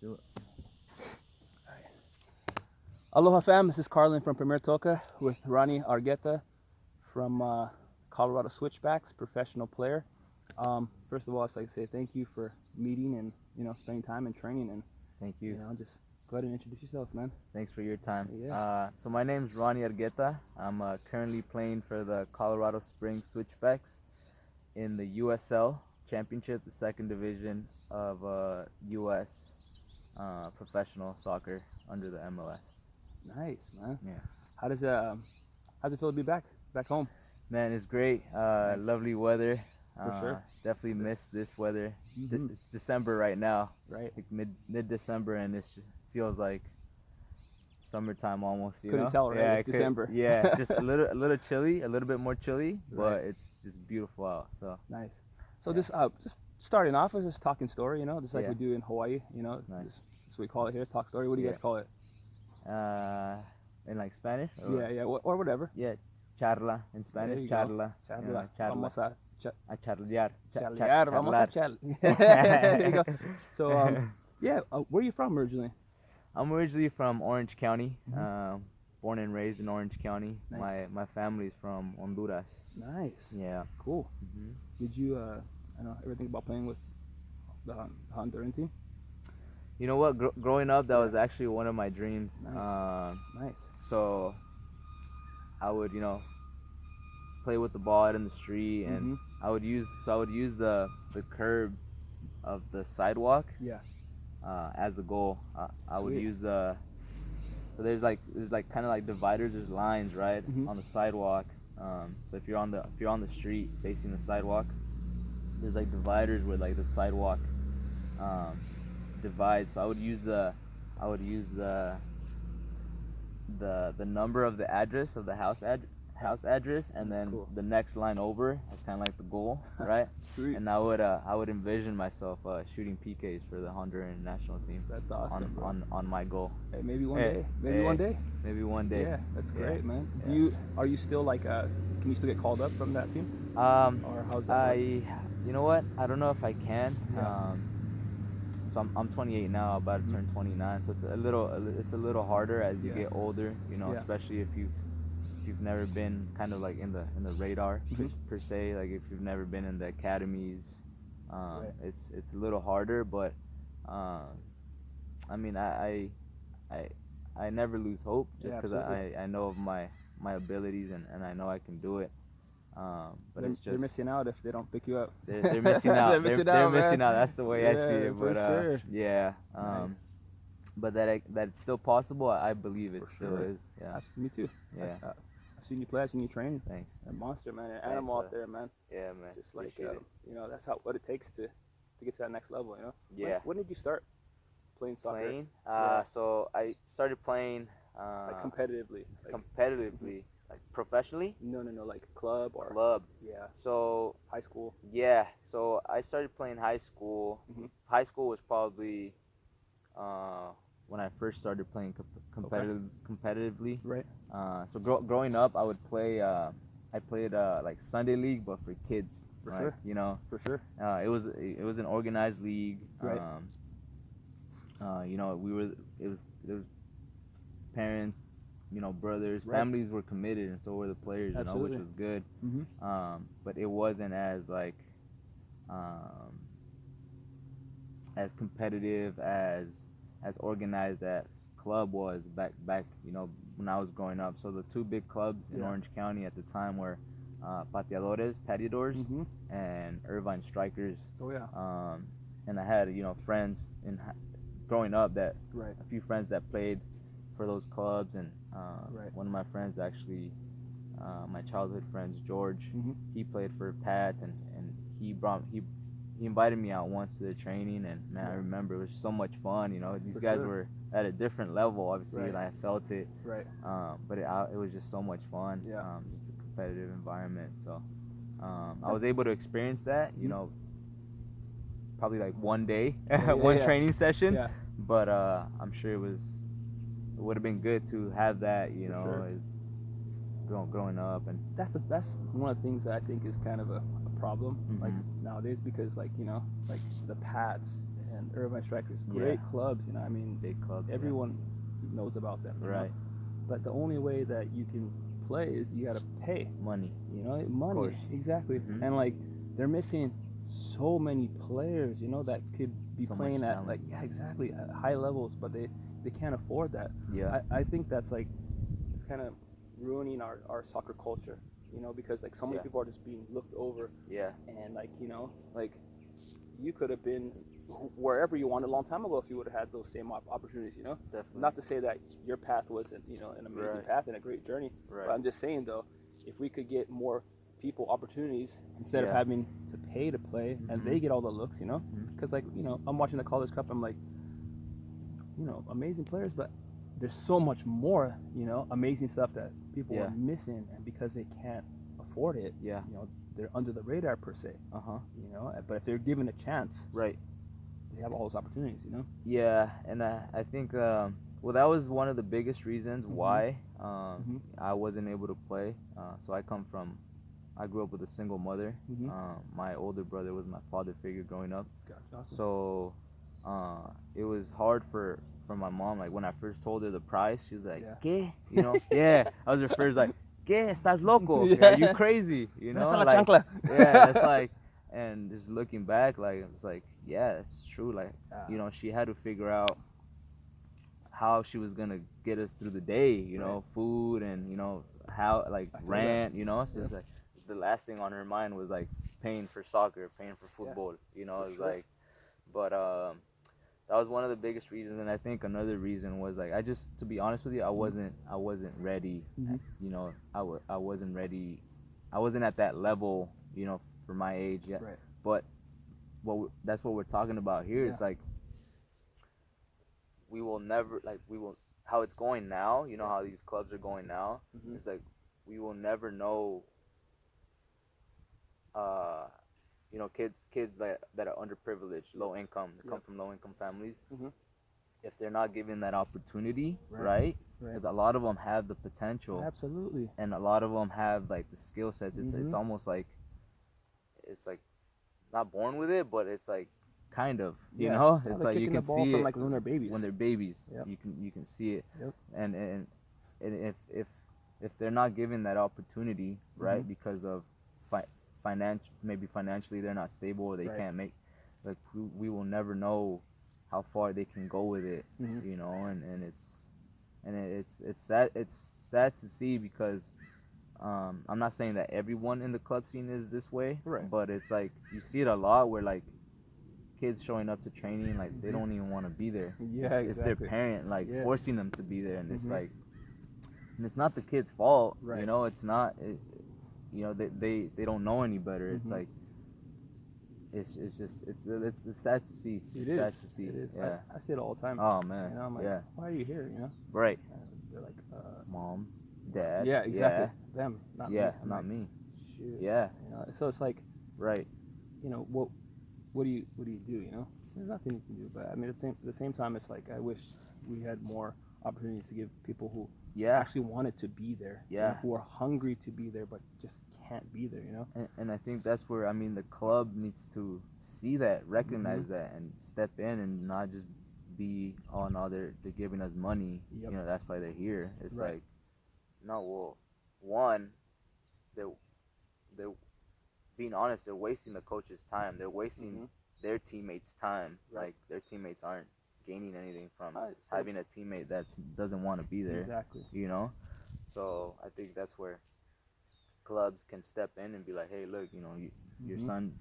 do it. Aloha fam, this is Carlin from Premier Toca with Rony Argueta from Colorado Switchbacks, professional player. First of all, I'd like to say thank you for meeting and spending time and training, and Thank you. just go ahead and introduce yourself, man. Thanks for your time. Yeah. So my name's Rony Argueta. I'm currently playing for the Colorado Switchbacks in the USL Championship, the second division of U.S. Professional soccer under the MLS. Nice, man. Yeah. How's it feel to be back home? Man, it's great. Nice. Lovely weather. For sure. Definitely missed this weather. Mhm. It's December right now. Right. Like mid December, and it feels like summertime almost. Couldn't know? tell, right? Yeah, It's December. Yeah, it's just a little chilly, a little bit more chilly, but Right. it's just beautiful out. So Nice. So Yeah. just starting off with just talking story, just like Yeah. we do in Hawaii, Nice. That's what we call it here, talk story. What do you Yeah. guys call it? In like Spanish. Yeah, or whatever. Yeah, charla in Spanish. you go. Charla. Charla. Charla. Vamos a A charlar. charlar. Vamos a Charlar. There you go. So, where are you from originally? I'm originally from Orange County. Mhm. Born and raised in Orange County. Nice. My family's from Honduras. Nice. Yeah. Cool. hmm Did you, ever think about playing with the Honduran team? You know what? Growing up, that was actually one of my dreams. Nice. Nice. So I would, play with the ball out in the street, and Mhm. I would use the curb of the sidewalk Yeah. as a goal. I would Sweet. use so there's kind of like dividers. There's lines right Mhm. on the sidewalk. So if you're on the street facing the sidewalk, there's like dividers where like the sidewalk divides. So I would use the number of the address of the house address, and That's then cool. the next line over is kind of like the goal, right? Sweet. And I would envision myself shooting PKs for the Honduran national team. That's awesome, bro. on my goal. Hey, maybe one Hey, day. Maybe hey. one day. Maybe one day. Yeah, that's Yeah. great, man. Yeah. Are you still like, can you still get called up from that team? Or how's that work? You know what? I don't know if I can. Yeah. So I'm 28 now, about to turn 29. So it's a little harder as you Yeah. get older. Yeah. Especially if you've never been kind of like in the radar per se. Like if you've never been in the academies, Right. it's a little harder. But I mean I never lose hope just Yeah, because absolutely. I know of my abilities, and I know I can do it. But it's They're just missing out if they don't pick you up. they're missing out. They're missing They're out, missing man. out. That's the way I see Yeah, it. for But sure. yeah. Nice. But that it's still possible. I believe it For still sure. is. Yeah. Me too. Yeah. I've seen you play. I've seen you train. Thanks. A monster, man. An Thanks, animal out brother. there, man. Yeah, man. Just like Appreciate it. that's what it takes to get to that next level. Yeah. When did you start playing soccer? Playing. Yeah. So I started playing Like competitively. competitively, like professionally. No, like club or Club. yeah, So high school. yeah. So I started playing high school. Mhm. High school was probably when I first started playing competitively. Right. So growing up, I would play. I played like Sunday league, but for kids. For like, sure. For sure. It was an organized league. Right. It was parents, brothers, Right. families were committed, and so were the players. Absolutely. Which was good. Mhm. But it wasn't as like as competitive as organized as club was back when I was growing up. So the two big clubs in Yeah. Orange County at the time were Pateadores, Mhm. and Irvine Strikers. Oh yeah. And I had friends growing up that Right. a few friends that played for those clubs, and Right. one of my friends actually, my childhood friends, George, Mhm. he played for Pat, and he invited me out once to the training, and man, I Yeah. remember it was so much fun. These For guys sure. were at a different level, obviously, Right. and I felt it. Right. But it was just so much fun. Yeah. Just a competitive environment. So I was able to experience that. Probably like one day, Yeah, one yeah. training session. Yeah. But I'm sure it would have been good to have that. sure. As growing up, and That's one of the things that I think is kind of a problem like Mhm. nowadays, because like the Pats and Irvine Strikers, great clubs. You know, I mean, big clubs. Everyone knows about them. Right. Know? But the only way that you can play is you got to pay money. You know, money. Exactly. Mm-hmm. And like they're missing so many players. You know, that could be so playing at like exactly at high levels, but they can't afford that. Yeah. I think that's like it's kind of ruining our soccer culture. You know, because like so many people are just being looked over. Yeah. And like, you know, like you could have been wherever you wanted a long time ago if you would have had those same opportunities, you know? Definitely. Not to say that your path wasn't, you know, an amazing path and a great journey. Right. But I'm just saying, though, if we could get more people opportunities instead of having to pay to play and they get all the looks, you know? Because, like, you know, I'm watching the College Cup. I'm like, you know, amazing players, but there's so much more, you know, amazing stuff that people are missing. And because they can't afford it, you know, they're under the radar per se. You know, but if they're given a chance, right, they have all those opportunities. You know. Yeah, and I think well, that was one of the biggest reasons why I wasn't able to play. So I grew up with a single mother. My older brother was my father figure growing up. Gotcha. Awesome. So it was hard for my mom. Like when I first told her the price, she was like, "¿Qué?" You know? I was her first like. ¿Qué? ¿Estás loco? Are you crazy? You know, like, it's like, and just looking back, like, it's like, yeah, it's true. Like, you know, she had to figure out how she was gonna get us through the day, you know, food and, you know, how, like, rent, you know, so it's like, the last thing on her mind was, like, paying for soccer, paying for football, you know, it's like, but, that was one of the biggest reasons, and I think another reason was like to be honest with you, I wasn't ready. You know, I wasn't ready. I wasn't at that level, you know, for my age yet. Right. But that's what we're talking about here. It's like we will how it's going now. You know how these clubs are going now. It's like we will never know. You know, kids that are underprivileged, low income, that come from low income families, if they're not given that opportunity, right? Because a lot of them have the potential, absolutely, and a lot of them have like the skill set. It's almost like it's like not born with it, but it's like kind of, you know, it's like you can see it like when they're babies. When they're babies, you can see it, and if they're not given that opportunity, right, because of financially they're not stable or they can't make, like, we will never know how far they can go with it, you know, and it's sad to see because I'm not saying that everyone in the club scene is this way, but it's like you see it a lot where like kids showing up to training like they don't even want to be there. It's their parent like forcing them to be there, and it's like, and it's not the kid's fault, you know, it's not you know, they don't know any better. It's like it's just it's sad to see. It's sad to see. It is. Yeah. I see it all the time. Oh man. You know, I'm like, why are you here? You know. Right. They're like, mom, dad. Yeah, exactly. Them, not me. Not me. Shoot. Yeah. You know, so it's like, right. You know, what do you do? You know, there's nothing you can do. But I mean, at the same time, it's like I wish we had more opportunities to give people who actually wanted to be there, you know, who are hungry to be there but just can't be there, you know. And I think that's where, I mean, the club needs to see that, recognize that, and step in and not just be, oh no, they're giving us money, you know, that's why they're here. It's like, no, well, one, they're being honest, they're wasting the coach's time, they're wasting their teammates' time. Like their teammates aren't gaining anything from having a teammate that doesn't want to be there. Exactly. You know, so I think that's where clubs can step in and be like, hey, look, you know, your son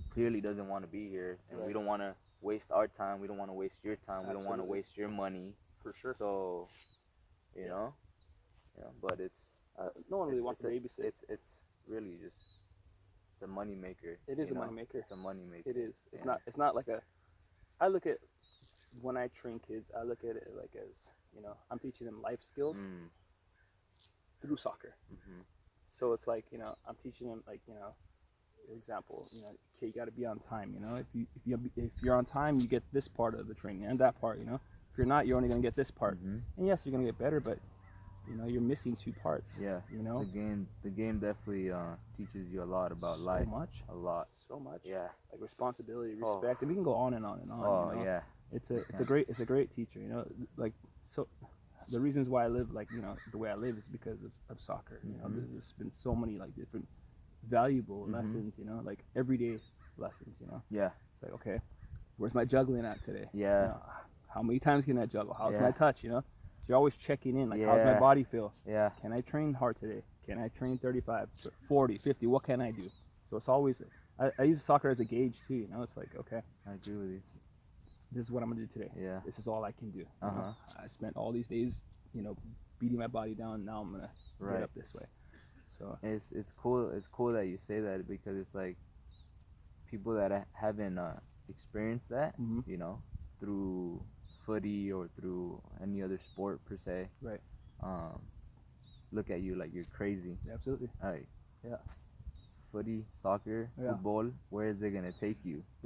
clearly doesn't want to be here, and we don't want to waste our time. We don't want to waste your time. We don't want to waste your money. For sure. So, you know, but it's no one really wants to babysit. It's really just it's a money maker. It is a money maker. It's a money maker. It is. It's not. It's not like a. I look at when I train kids, I look at it like as, you know, I'm teaching them life skills through soccer. So it's like, you know, I'm teaching them, like, you know, example, you know, okay, you got to be on time. You know, if you're on time, you get this part of the training and that part. You know, if you're not, you're only gonna get this part. And yes, you're gonna get better, but you know, you're missing two parts. Yeah. You know, The game definitely teaches you a lot about so life. much, A lot. so much. Yeah. Like responsibility, Oh. respect, and we can go on and on and on. Oh you know? yeah. It's a great teacher. You know, like so. The reasons why I live like you know the way I live is because of soccer. You know, there's just been so many like different valuable lessons. You know, like everyday lessons. You know, Yeah. it's like okay, where's my juggling at today? Yeah. You know, how many times can I juggle? How's Yeah. my touch? You know, so you're always checking in. Like, how's my Yeah. body feel? Yeah. Can I train hard today? Can I train 35, 40, 50? What can I do? So it's always, I use soccer as a gauge too. You know, it's like, okay, I agree with you. this is what I'm gonna do today. Yeah. This is all I can do. You Uh-huh. know? I spent all these days, you know, beating my body down. Now I'm gonna Right. get up this way. So It's cool. It's cool that you say that because it's like people that haven't experienced that, Mhm. you know, through footy or through any other sport per se, right, look at you like you're crazy. absolutely. Like Yeah. footy, soccer, Yeah. football, where is it gonna take you?